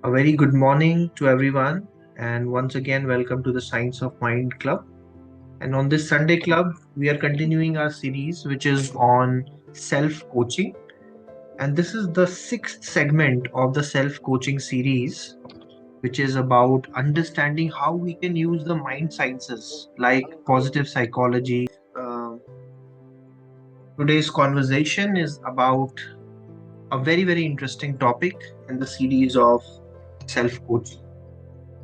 A very good morning to everyone, and once again, welcome to the Science of Mind Club. And on this Sunday Club, we are continuing our series, which is on self coaching. And this is the sixth segment of the self coaching series, which is about understanding how we can use the mind sciences like positive psychology. Today's conversation is about a very interesting topic in the series of self coaching,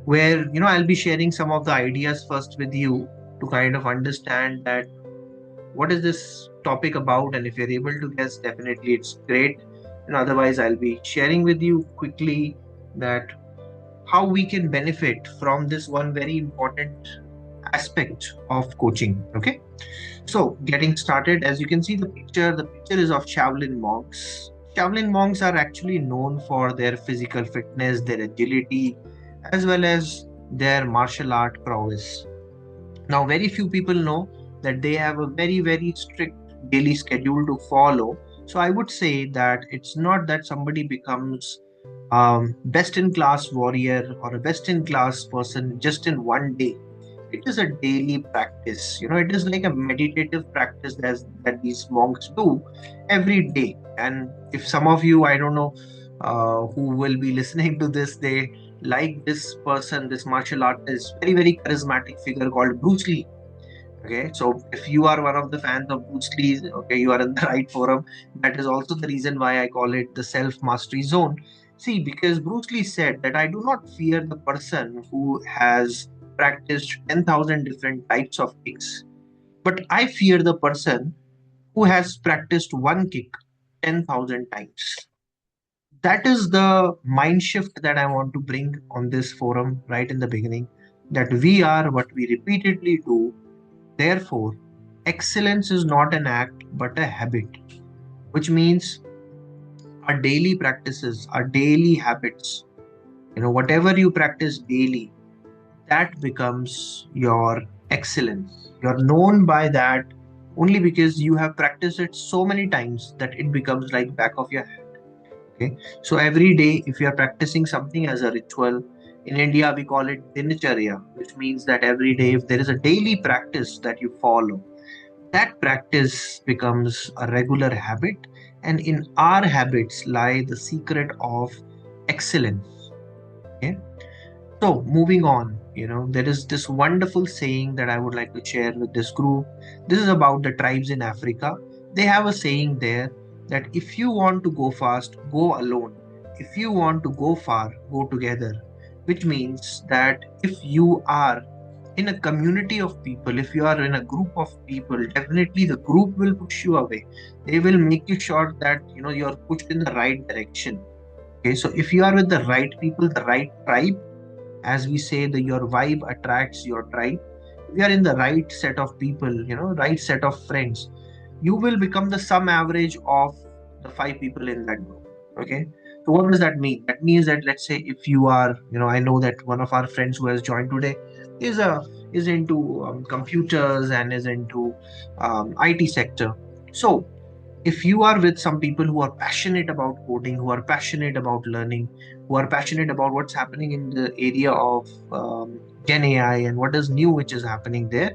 where I'll be sharing some of the ideas first with you to kind of understand that what is this topic about, and if you're able to guess, definitely it's great. And otherwise, I'll be sharing with you quickly that how we can benefit from this one very important aspect of coaching. Okay, so getting started, as you can see the picture is of Shaolin monks. Shaolin monks are actually known for their physical fitness, their agility, as well as their martial art prowess. Now, very few people know that they have a very strict daily schedule to follow. So, I would say that it's not that somebody becomes best in class warrior or a best in class person just in one day. It is a daily practice. It is like a meditative practice that these monks do every day. And if some of you, I don't know, who will be listening to this, they like this person, this martial artist, very charismatic figure called Bruce Lee. Okay, so if you are one of the fans of Bruce Lee, okay, you are in the right forum. That is also the reason why I call it the self mastery zone. See, because Bruce Lee said that I do not fear the person who has practiced 10,000 different types of kicks, but I fear the person who has practiced one kick 10,000 times. That is the mind shift that I want to bring on this forum right in the beginning, that we are what we repeatedly do. Therefore, excellence is not an act but a habit, which means our daily practices, our daily habits, whatever you practice daily, that becomes your excellence. You're known by that only because you have practiced it so many times that it becomes like back of your hand. Okay, so every day, if you are practicing something as a ritual, in India we call it dinacharya, which means that every day, if there is a daily practice that you follow, that practice becomes a regular habit, and in our habits lie the secret of excellence. Okay, so moving on, there is this wonderful saying that I would like to share with this group. This is about the tribes in Africa. They have a saying there that if you want to go fast, go alone. If you want to go far, go together. Which means that if you are in a community of people, if you are in a group of people, definitely the group will push you away. They will make you sure that you're pushed in the right direction. Okay, so if you are with the right people, the right tribe, as we say, the your vibe attracts your tribe. If you are in the right set of people, right set of friends, you will become the sum average of the five people in that group. Okay, so what does that mean? That means that, let's say, if you are, I know that one of our friends who has joined today is a is into computers and is into IT sector. So if you are with some people who are passionate about coding, who are passionate about learning, who are passionate about what's happening in the area of Gen AI and what is new which is happening there,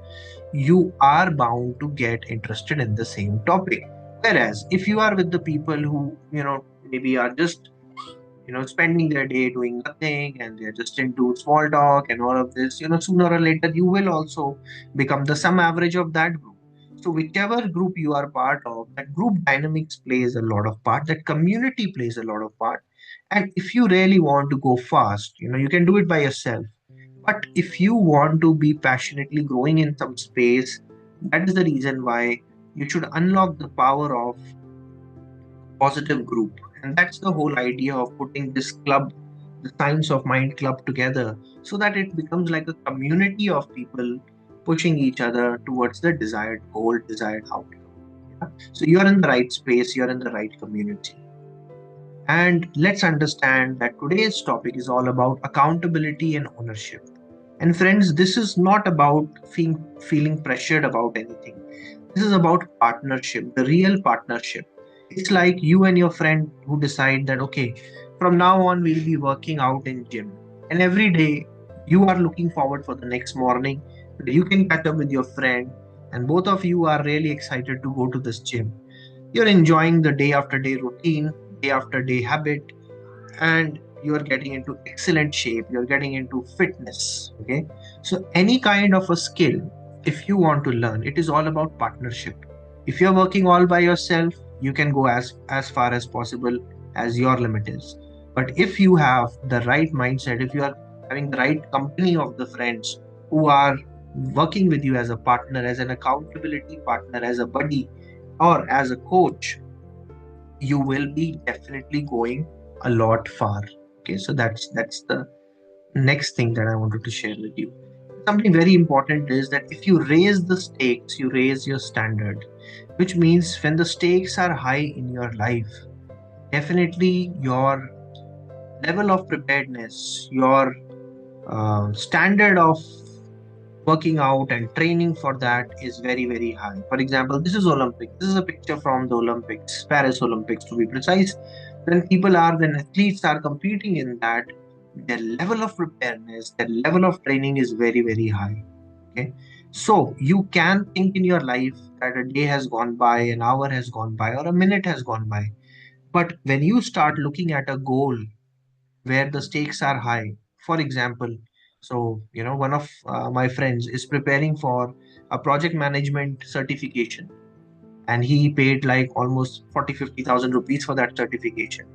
you are bound to get interested in the same topic. Whereas if you are with the people who, maybe are just, spending their day doing nothing and they're just into small talk and all of this, sooner or later you will also become the sum average of that group. So whichever group you are part of, that group dynamics plays a lot of part, that community plays a lot of part. And if you really want to go fast, you can do it by yourself. But if you want to be passionately growing in some space, that is the reason why you should unlock the power of positive group. And that's the whole idea of putting this club, the Science of Mind Club, together, so that it becomes like a community of people pushing each other towards the desired goal, desired outcome. Yeah? So you're in the right space, you're in the right community. And let's understand that today's topic is all about accountability and ownership. And friends, this is not about feeling pressured about anything. This is about partnership, the real partnership. It's like you and your friend who decide that, okay, From now on, we'll be working out in gym. And every day, you are looking forward for the next morning. You can catch up with your friend, and both of you are really excited to go to this gym. You're enjoying the day after day routine, day after day habit, and you're getting into excellent shape. You're getting into fitness. Okay. So, any kind of a skill, if you want to learn, it is all about partnership. If you're working all by yourself, you can go as far as possible as your limit is. But if you have the right mindset, if you are having the right company of the friends who are working with you as a partner, as an accountability partner, as a buddy, or as a coach, you will be definitely going a lot far. Okay, so that's the next thing that I wanted to share with you. Something very important is that if you raise the stakes, you raise your standard, which means when the stakes are high in your life, definitely your level of preparedness, your standard of working out and training for that is very, very high. For example, this is Olympic. This is a picture from the Olympics, Paris Olympics to be precise. When athletes are competing in that, their level of preparedness, their level of training is very, very high. Okay. So you can think in your life that a day has gone by, an hour has gone by, or a minute has gone by. But when you start looking at a goal where the stakes are high. For example, one of my friends is preparing for a project management certification, and he paid like almost 40-50,000 rupees for that certification.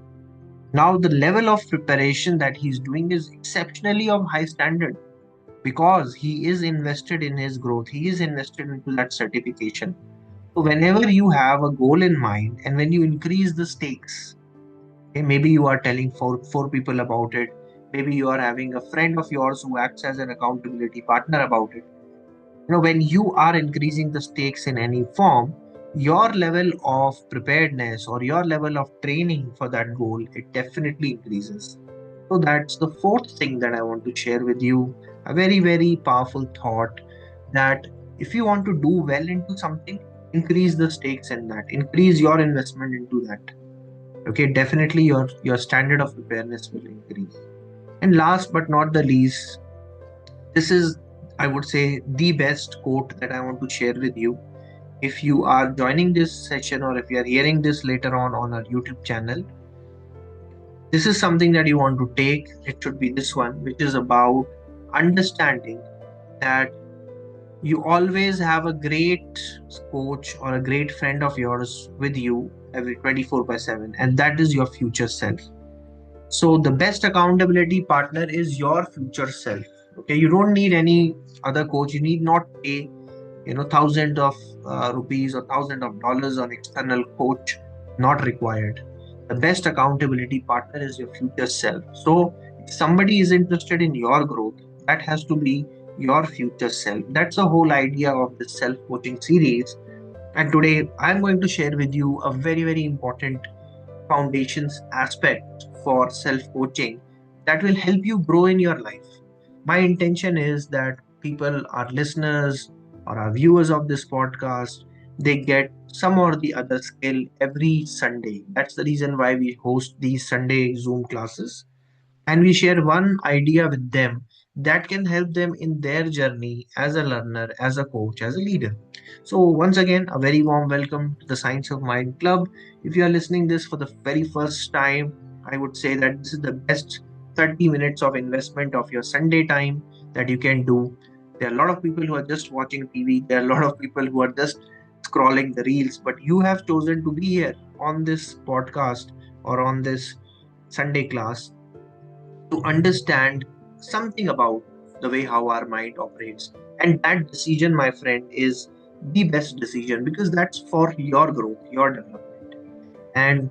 Now, the level of preparation that he's doing is exceptionally of high standard because he is invested in his growth, he is invested into that certification. So, whenever you have a goal in mind and when you increase the stakes, okay, maybe you are telling four people about it. Maybe you are having a friend of yours who acts as an accountability partner about it. When you are increasing the stakes in any form, your level of preparedness or your level of training for that goal, it definitely increases. So that's the fourth thing that I want to share with you. A very, very powerful thought that if you want to do well into something, increase the stakes in that, increase your investment into that. Okay, definitely your standard of preparedness will increase. And last but not the least, this is, I would say, the best quote that I want to share with you. If you are joining this session or if you are hearing this later on our YouTube channel, this is something that you want to take. It should be this one, which is about understanding that you always have a great coach or a great friend of yours with you every 24 by 7, and that is your future self. So the best accountability partner is your future self. Okay, you don't need any other coach. You need not pay, thousands of rupees or thousands of dollars on external coach. Not required. The best accountability partner is your future self. So if somebody is interested in your growth, that has to be your future self. That's the whole idea of this self-coaching series. And today I'm going to share with you a very, very important foundations aspect for self coaching that will help you grow in your life. My intention is that people, our listeners, or our viewers of this podcast, they get some or the other skill every Sunday. That's the reason why we host these Sunday Zoom classes, and we share one idea with them that can help them in their journey as a learner, as a coach, as a leader. So once again, a very warm welcome to the Science of Mind Club. If you are listening this for the very first time, I would say that this is the best 30 minutes of investment of your Sunday time that you can do. There are a lot of people who are just watching TV. There are a lot of people who are just scrolling the reels, but you have chosen to be here on this podcast or on this Sunday class to understand something about the way how our mind operates. And that decision, my friend, is the best decision because that's for your growth, your development. And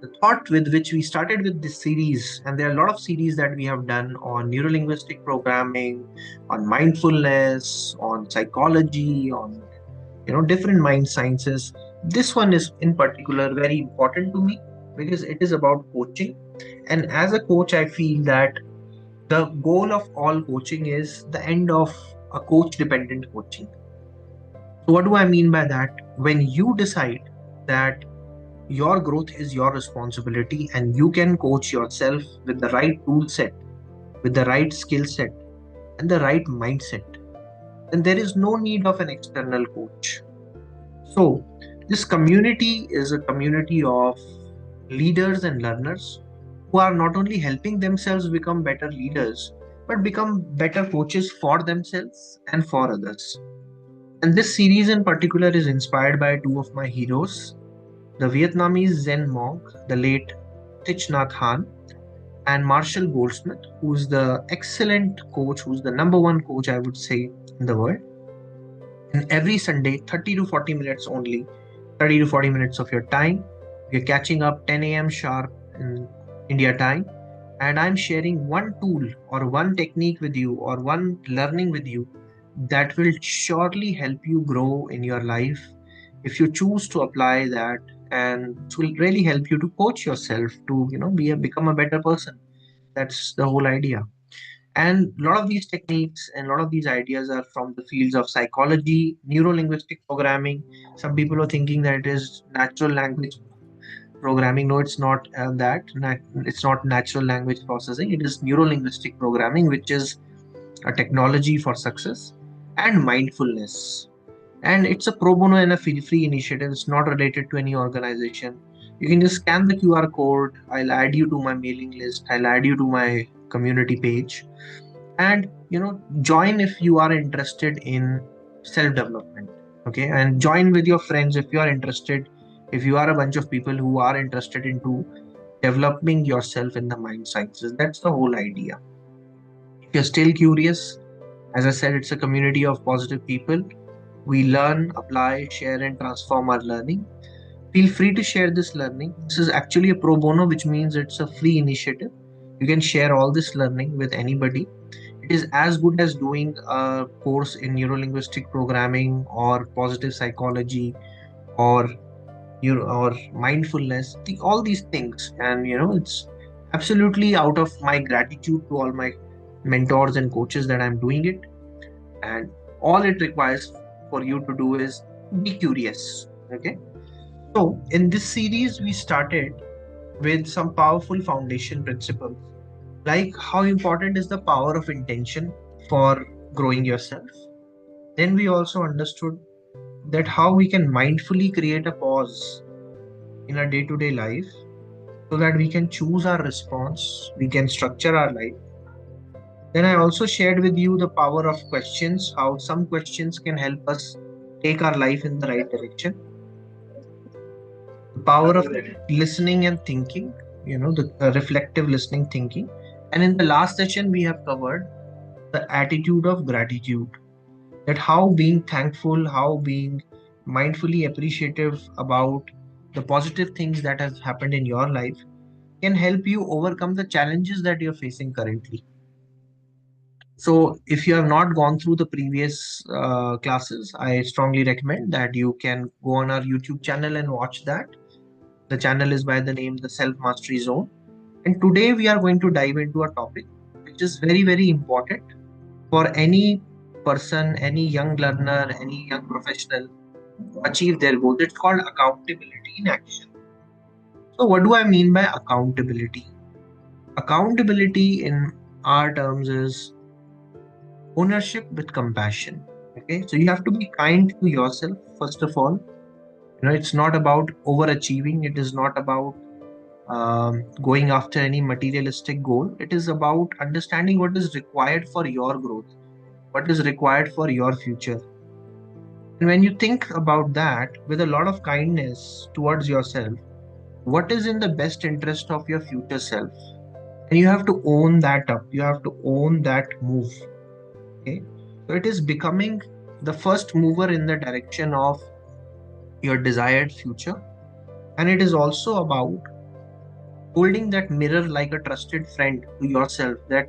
the thought with which we started with this series, and there are a lot of series that we have done on neurolinguistic programming, on mindfulness, on psychology, on different mind sciences. This one is in particular very important to me because it is about coaching. And as a coach, I feel that the goal of all coaching is the end of a coach dependent coaching. So what do I mean by that? When you decide that Your growth is your responsibility, and you can coach yourself with the right tool set, with the right skill set, and the right mindset. Then there is no need of an external coach. So, this community is a community of leaders and learners who are not only helping themselves become better leaders, but become better coaches for themselves and for others. And this series in particular is inspired by two of my heroes, the Vietnamese Zen monk, the late ThichNhatHanh, and Marshall Goldsmith, who's the excellent coach, who's the number one coach, I would say, in the world. And every Sunday, 30 to 40 minutes only, 30 to 40 minutes of your time, you're catching up 10 a.m. sharp in India time. And I'm sharing one tool or one technique with you or one learning with you that will surely help you grow in your life if you choose to apply that, and it will really help you to coach yourself to become a better person. That's the whole idea. And a lot of these techniques and a lot of these ideas are from the fields of psychology, neuro-linguistic programming. Some people are thinking that it is natural language programming. No, it's not that. It's not natural language processing. It is neuro-linguistic programming, which is a technology for success, and mindfulness. And it's a pro bono and a free initiative. It's not related to any organization. You can just scan the QR code. I'll add you to my mailing list. I'll add you to my community page, and join if you are interested in self development. Okay, and join with your friends if you are interested, if you are a bunch of people who are interested into developing yourself in the mind sciences. That's the whole idea. If you're still curious, as I said, it's a community of positive people. We learn, apply, share, and transform our learning. Feel free to share this learning. This is actually a pro bono, which means it's a free initiative. You can share all this learning with anybody. It is as good as doing a course in neurolinguistic programming or positive psychology or or mindfulness, all these things. And it's absolutely out of my gratitude to all my mentors and coaches that I'm doing it. And all it requires for you to do is be curious. Okay. So in this series, we started with some powerful foundation principles, like how important is the power of intention for growing yourself. Then we also understood that how we can mindfully create a pause in our day-to-day life so that we can choose our response, we can structure our life. Then I also shared with you the power of questions, how some questions can help us take our life in the right direction. The power of listening and thinking, the reflective listening thinking. And in the last session, we have covered the attitude of gratitude, that how being thankful, how being mindfully appreciative about the positive things that has happened in your life can help you overcome the challenges that you're facing currently. So if you have not gone through the previous classes, I strongly recommend that you can go on our YouTube channel and watch that. The channel is by the name The Self Mastery Zone. And today we are going to dive into a topic which is very, very important for any person, any young learner, any young professional to achieve their goals. It's called accountability in action. So, what do I mean by accountability? Accountability in our terms is ownership with compassion. Okay, so you have to be kind to yourself, first of all. It's not about overachieving, it is not about going after any materialistic goal. It is about understanding what is required for your growth, what is required for your future. And when you think about that with a lot of kindness towards yourself, what is in the best interest of your future self? And you have to own that up. You have to own that move. Okay. So it is becoming the first mover in the direction of your desired future. And it is also about holding that mirror like a trusted friend to yourself, that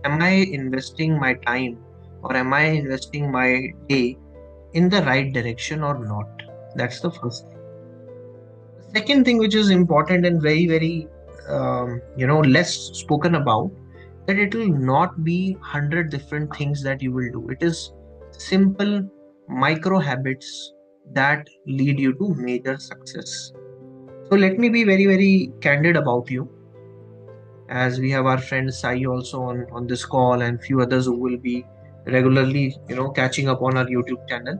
am I investing my time or am I investing my day in the right direction or not? That's the first thing. The second thing, which is important and very, very, less spoken about, that it will not be 100 different things that you will do. It is simple micro habits that lead you to major success. So let me be very, very candid about you, as we have our friend Sai also on this call and few others who will be regularly, catching up on our YouTube channel.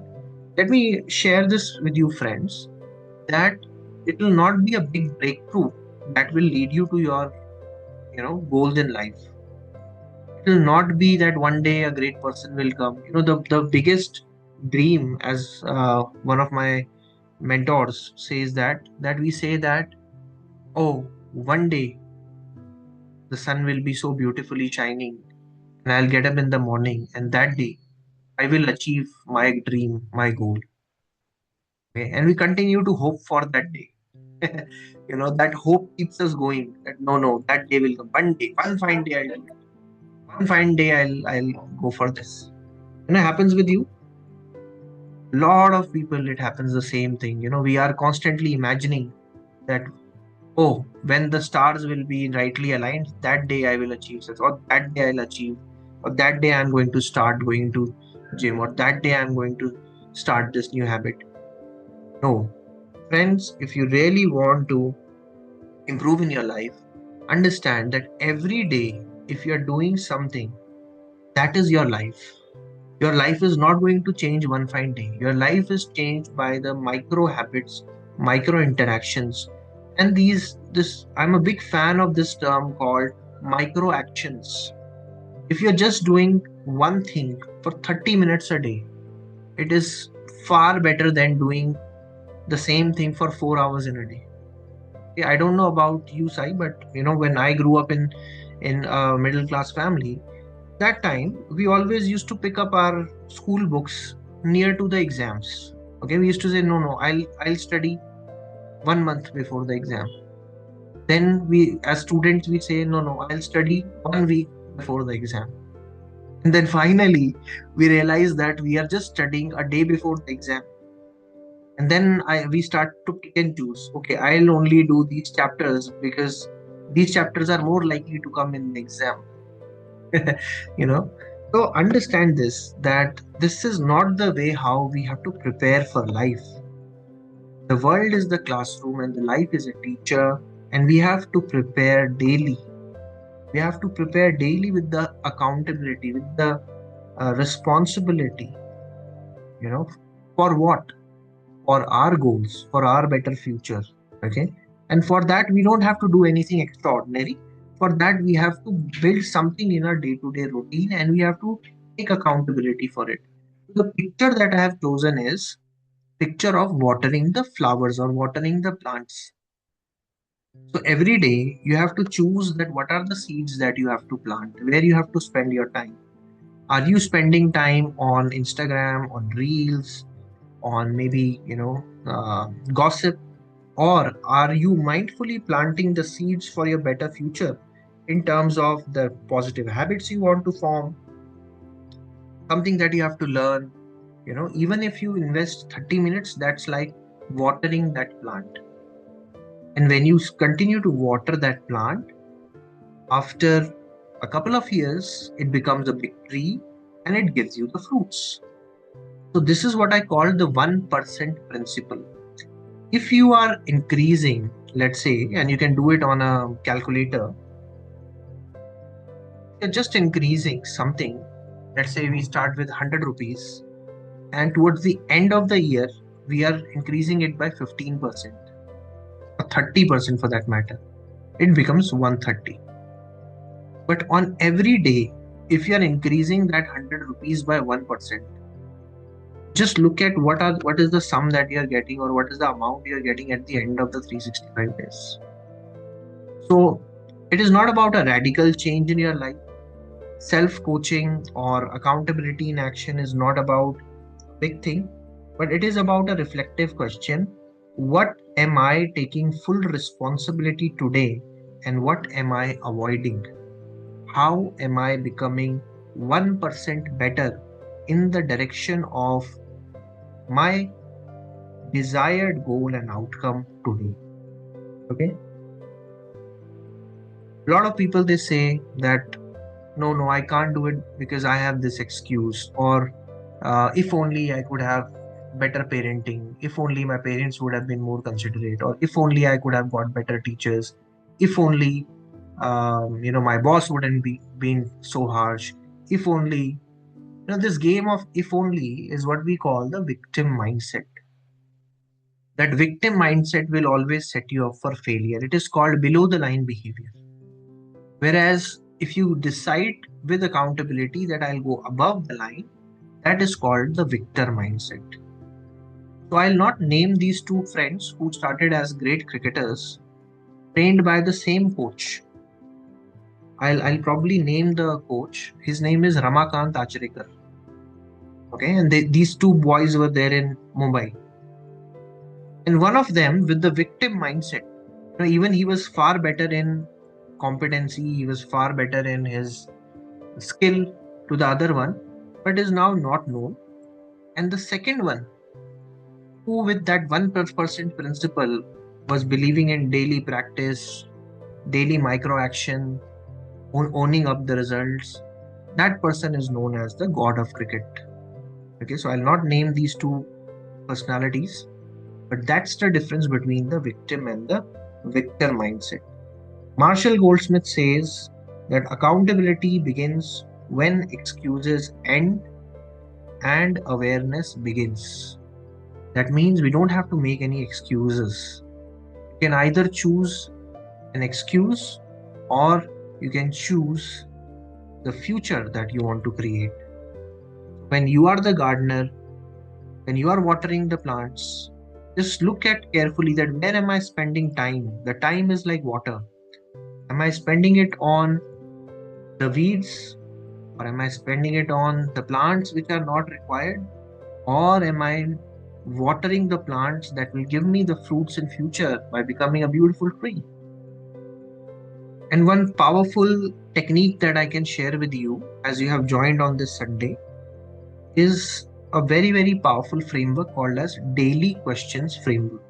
Let me share this with you, friends, that it will not be a big breakthrough that will lead you to your, goals in life. It will not be that one day a great person will come. The biggest dream, as one of my mentors says, that we say that, oh, one day the sun will be so beautifully shining and I'll get up in the morning, and that day I will achieve my dream, my goal. Okay? And we continue to hope for that day. That hope keeps us going. That no, that day will come. One day, one fine day I'll do it. One fine day I'll go for this. And it happens with you. Lot of people, it happens the same thing. We are constantly imagining that, oh, when the stars will be rightly aligned, that day I will achieve such, or that day I'll achieve, or that day I'm going to start going to gym, or that day I'm going to start this new habit. No, friends, if you really want to improve in your life, understand that every day, if you're doing something, that is your life. Your life is not going to change one fine day. Your life is changed by the micro habits, micro interactions. And I'm a big fan of this term called micro actions. If you're just doing one thing for 30 minutes a day, it is far better than doing the same thing for 4 hours in a day. Yeah, I don't know about you, Sai, but when I grew up in a middle class family, that time we always used to pick up our school books near to the exams. Okay, we used to say, no, I'll study 1 month before the exam. Then we, as students, we say, no, I'll study 1 week before the exam. And then finally, we realize that we are just studying a day before the exam. And then we start to pick and choose. Okay, I'll only do these chapters because these chapters are more likely to come in the exam. you know so understand this, that this is not the way how we have to prepare for life. The world is the classroom and the life is a teacher, and we have to prepare daily. We have to prepare daily with the accountability, with the responsibility, you know for what? For our goals, for our better future. Okay, and for that we don't have to do anything extraordinary. For that we have to build something in our day-to-day routine, and we have to take accountability for it. The picture that I have chosen is picture of watering the flowers or watering the plants. So every day you have to choose that what are the seeds that you have to plant, where you have to spend your time. Are you spending time on Instagram, on reels, on maybe gossip, or are you mindfully planting the seeds for your better future in terms of the positive habits you want to form, something that you have to learn? Even if you invest 30 minutes, that's like watering that plant. And when you continue to water that plant, after a couple of years, it becomes a big tree and it gives you the fruits. So, this is what I call the 1% principle. If you are increasing, let's say, and you can do it on a calculator, you're just increasing something. Let's say we start with 100 rupees, and towards the end of the year, we are increasing it by 15% or 30% for that matter. It becomes 130. But on every day, if you are increasing that 100 rupees by 1%, just look at what is the sum that you are getting, or what is the amount you are getting at the end of the 365 days. So it is not about a radical change in your life. Self-coaching or accountability in action is not about a big thing, but it is about a reflective question. What am I taking full responsibility today, and what am I avoiding? How am I becoming 1% better in the direction of my desired goal and outcome today? Okay. A lot of people, they say that no, I can't do it because I have this excuse, or if only I could have better parenting, if only my parents would have been more considerate, or if only I could have got better teachers, if only my boss wouldn't be being so harsh, if only this game of if only is what we call the victim mindset. That victim mindset will always set you up for failure. It is called below the line behavior. Whereas if you decide with accountability that I'll go above the line, that is called the victor mindset. So I'll not name these two friends who started as great cricketers, trained by the same coach. I'll probably name the coach. His name is Ramakant Achrekar. Okay, and these two boys were there in Mumbai. And one of them, with the victim mindset, even he was far better in competency, he was far better in his skill to the other one, but is now not known. And the second one, who with that 1% principle was believing in daily practice, daily micro action, owning up the results, that person is known as the god of cricket. Okay, so I'll not name these two personalities, but that's the difference between the victim and the victor mindset. Marshall Goldsmith says that accountability begins when excuses end and awareness begins. That means we don't have to make any excuses. You can either choose an excuse or you can choose the future that you want to create. When you are the gardener, when you are watering the plants, just look at carefully that where am I spending time? The time is like water. Am I spending it on the weeds, or am I spending it on the plants which are not required? Or am I watering the plants that will give me the fruits in future by becoming a beautiful tree? And one powerful technique that I can share with you as you have joined on this Sunday is a very, very powerful framework called as daily questions framework.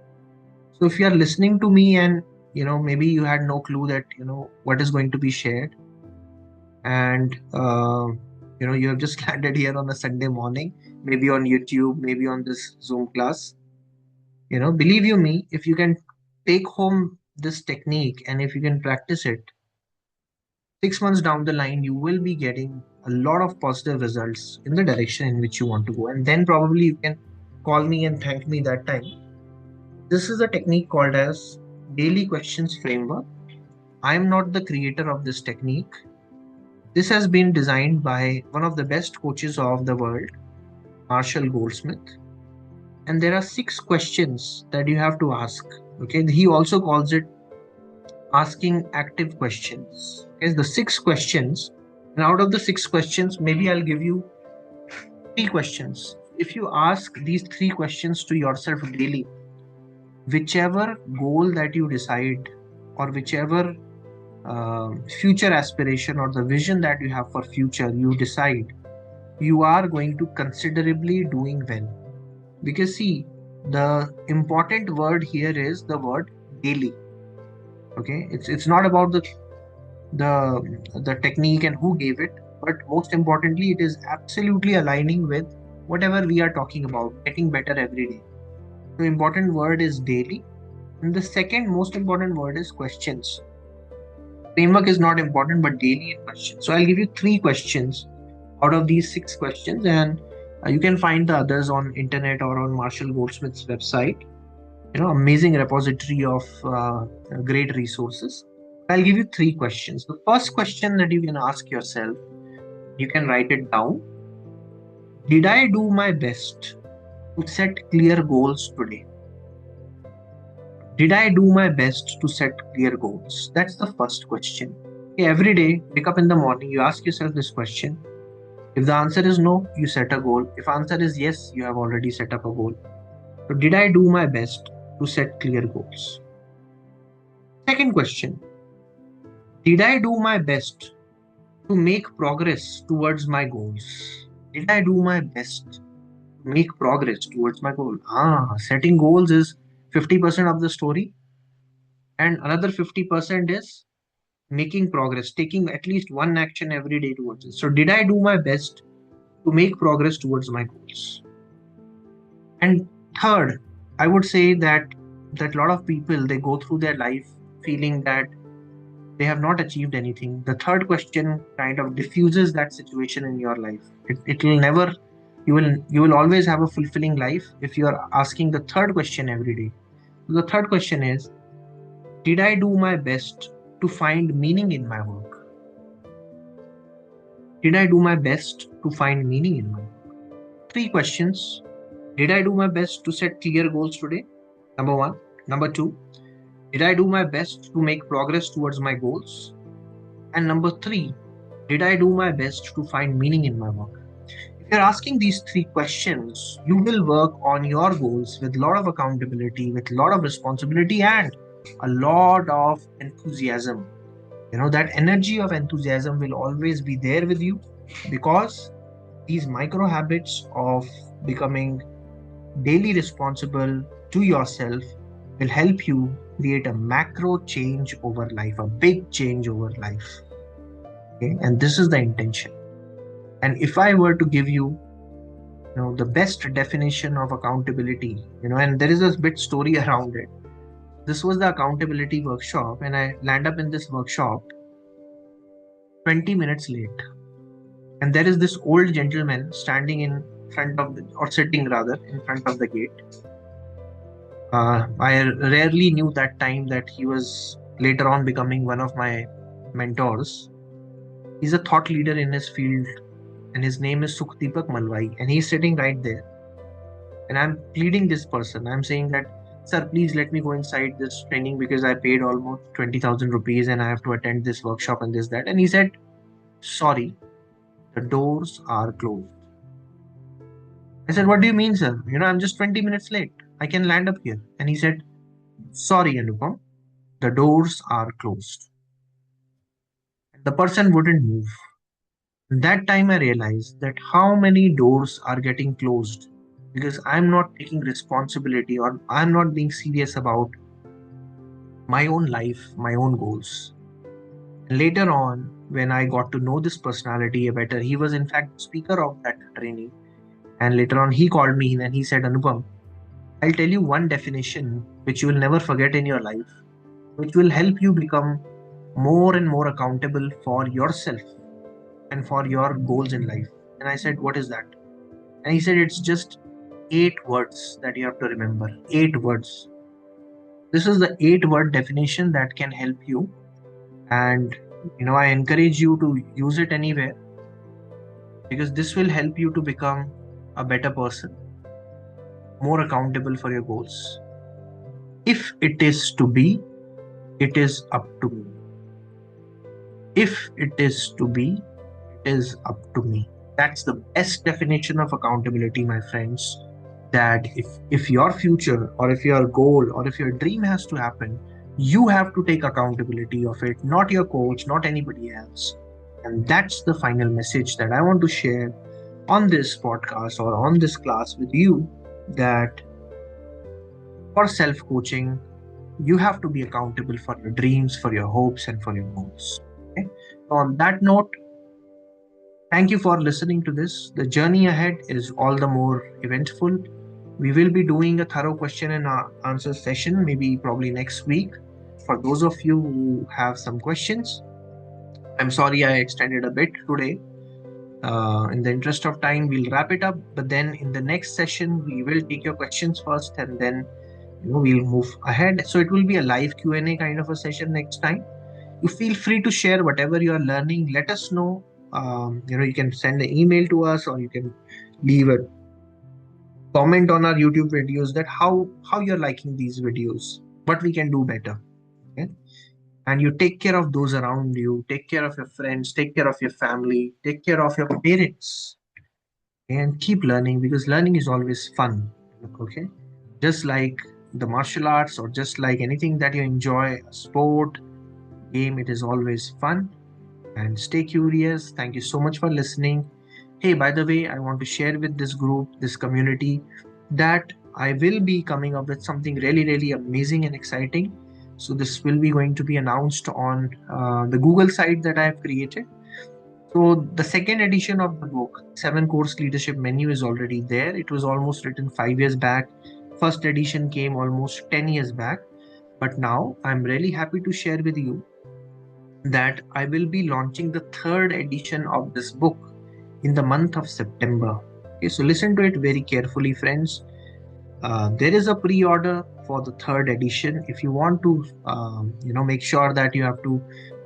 So if you are listening to me and maybe you had no clue that what is going to be shared, and you have just landed here on a Sunday morning, maybe on YouTube, maybe on this Zoom class, believe you me, if you can take home this technique and if you can practice it, 6 months down the line, you will be getting a lot of positive results in the direction in which you want to go. And then probably you can call me and thank me that time. This is a technique called as daily questions framework. I am not the creator of this technique. This has been designed by one of the best coaches of the world, Marshall Goldsmith. And there are 6 questions that you have to ask. Okay, he also calls it asking active questions. Okay, the 6 questions, and out of the 6 questions, maybe I'll give you 3 questions. If you ask these 3 questions to yourself daily, whichever goal that you decide, or whichever future aspiration or the vision that you have for future you decide, you are going to considerably doing well. Because see, the important word here is the word daily. Okay, it's not about the technique and who gave it, but most importantly, it is absolutely aligning with whatever we are talking about, getting better every day. The important word is daily, and the second most important word is questions. Framework is not important, but daily questions. So I'll give you 3 questions out of these 6 questions, and you can find the others on internet or on Marshall Goldsmith's website. Amazing repository of great resources. I'll give you 3 questions. The first question that you can ask yourself, you can write it down. Did I do my best to set clear goals today? Did I do my best to set clear goals? That's the first question. Okay, every day, wake up in the morning, you ask yourself this question. If the answer is no, you set a goal. If answer is yes, you have already set up a goal. So did I do my best to set clear goals? Second question. Did I do my best to make progress towards my goals? Did I do my best to make progress towards my goal? Setting goals is 50% of the story, and another 50% is making progress, taking at least one action every day towards it. So did I do my best to make progress towards my goals? And third, I would say that a lot of people, they go through their life feeling that they have not achieved anything. The third question kind of diffuses that situation in your life. It will never, you will always have a fulfilling life if you are asking the third question every day. The third question is, did I do my best to find meaning in my work? Did I do my best to find meaning in my work? Three questions. Did I do my best to set clear goals today? Number one. Number two, did I do my best to make progress towards my goals? And number three, did I do my best to find meaning in my work? If you're asking these three questions, you will work on your goals with a lot of accountability, with a lot of responsibility, and a lot of enthusiasm. That energy of enthusiasm will always be there with you, because these micro habits of becoming daily responsible to yourself will help you create a macro change over life, a big change over life. Okay? And this is the intention. And if I were to give you, the best definition of accountability, and there is a bit story around it. This was the accountability workshop, and I land up in this workshop 20 minutes late. And there is this old gentleman standing in front of or sitting rather in front of the gate. I rarely knew that time that he was later on becoming one of my mentors. He's a thought leader in his field, and his name is Sukhdeepak Malwai, and he's sitting right there. And I'm pleading this person. I'm saying that, sir, please let me go inside this training because I paid almost 20,000 rupees and I have to attend this workshop and this, that. And he said, sorry, the doors are closed. I said, what do you mean, sir? I'm just 20 minutes late. I can land up here. And he said, sorry, Anupam, the doors are closed. The person wouldn't move. That time I realized that how many doors are getting closed because I'm not taking responsibility, or I'm not being serious about my own life, my own goals. And later on, when I got to know this personality better, he was in fact speaker of that training. And later on, he called me and he said, Anupam, I'll tell you one definition which you will never forget in your life, which will help you become more and more accountable for yourself and for your goals in life. And I said, what is that? And he said, it's just 8 words that you have to remember. 8 words. This is the 8 word definition that can help you. And, I encourage you to use it anywhere, because this will help you to become a better person, more accountable for your goals. If it is to be, it is up to me. If it is to be, it is up to me. That's the best definition of accountability, my friends. That if your future, or if your goal, or if your dream has to happen, you have to take accountability of it, not your coach, not anybody else. And that's the final message that I want to share on this podcast or on this class with you, that for self-coaching, you have to be accountable for your dreams, for your hopes, and for your goals. Okay? On that note, thank you for listening to this. The journey ahead is all the more eventful. We will be doing a thorough question and answer session, maybe probably next week. For those of you who have some questions, I'm sorry I extended a bit today. In the interest of time, we'll wrap it up. But then in the next session, we will take your questions first, and then we'll move ahead. So it will be a live Q&A kind of a session next time. You feel free to share whatever you are learning. Let us know. You can send an email to us, or you can leave a comment on our YouTube videos that how you're liking these videos, what we can do better. Okay? And you take care of those around you, take care of your friends, take care of your family, take care of your parents, and keep learning, because learning is always fun. Okay, just like the martial arts, or just like anything that you enjoy, a sport, game, it is always fun. And stay curious. Thank you so much for listening. Hey, by the way, I want to share with this group, this community, that I will be coming up with something really, really amazing and exciting. So this will be going to be announced on the Google site that I have created. So the second edition of the book, 7 Course Leadership Menu, is already there. It was almost written 5 years back. First edition came almost 10 years back. But now I'm really happy to share with you that I will be launching the third edition of this book in the month of September. Okay, so listen to it very carefully, friends. There is a pre-order for the third edition. If you want to, make sure that you have to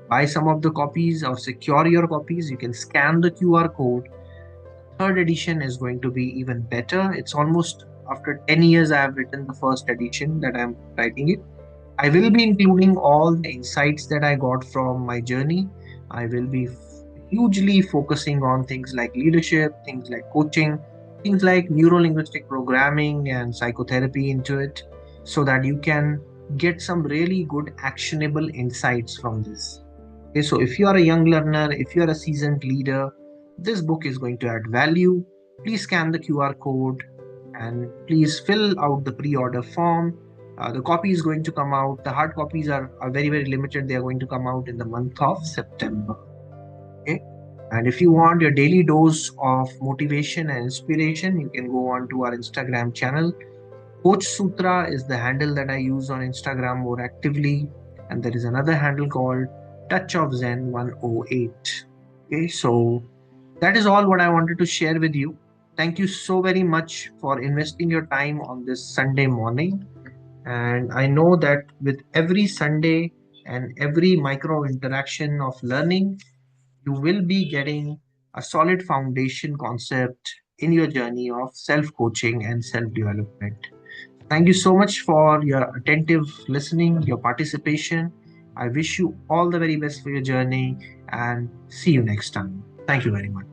buy some of the copies or secure your copies, you can scan the QR code. Third edition is going to be even better. It's almost after 10 years I have written the first edition that I'm writing it. I will be including all the insights that I got from my journey. I will be hugely focusing on things like leadership, things like coaching, things like neuro-linguistic programming and psychotherapy into it, so that you can get some really good actionable insights from this. Okay, so if you are a young learner, if you are a seasoned leader, this book is going to add value. Please scan the QR code and please fill out the pre-order form. The copy is going to come out. The hard copies are very, very limited. They are going to come out in the month of September. Okay. And if you want your daily dose of motivation and inspiration, you can go on to our Instagram channel. Coach Sutra is the handle that I use on Instagram more actively. And there is another handle called Touch of Zen 108. Okay, so that is all what I wanted to share with you. Thank you so very much for investing your time on this Sunday morning. And I know that with every Sunday and every micro interaction of learning, you will be getting a solid foundation concept in your journey of self coaching and self development. Thank you so much for your attentive listening, your participation. I wish you all the very best for your journey and see you next time. Thank you very much.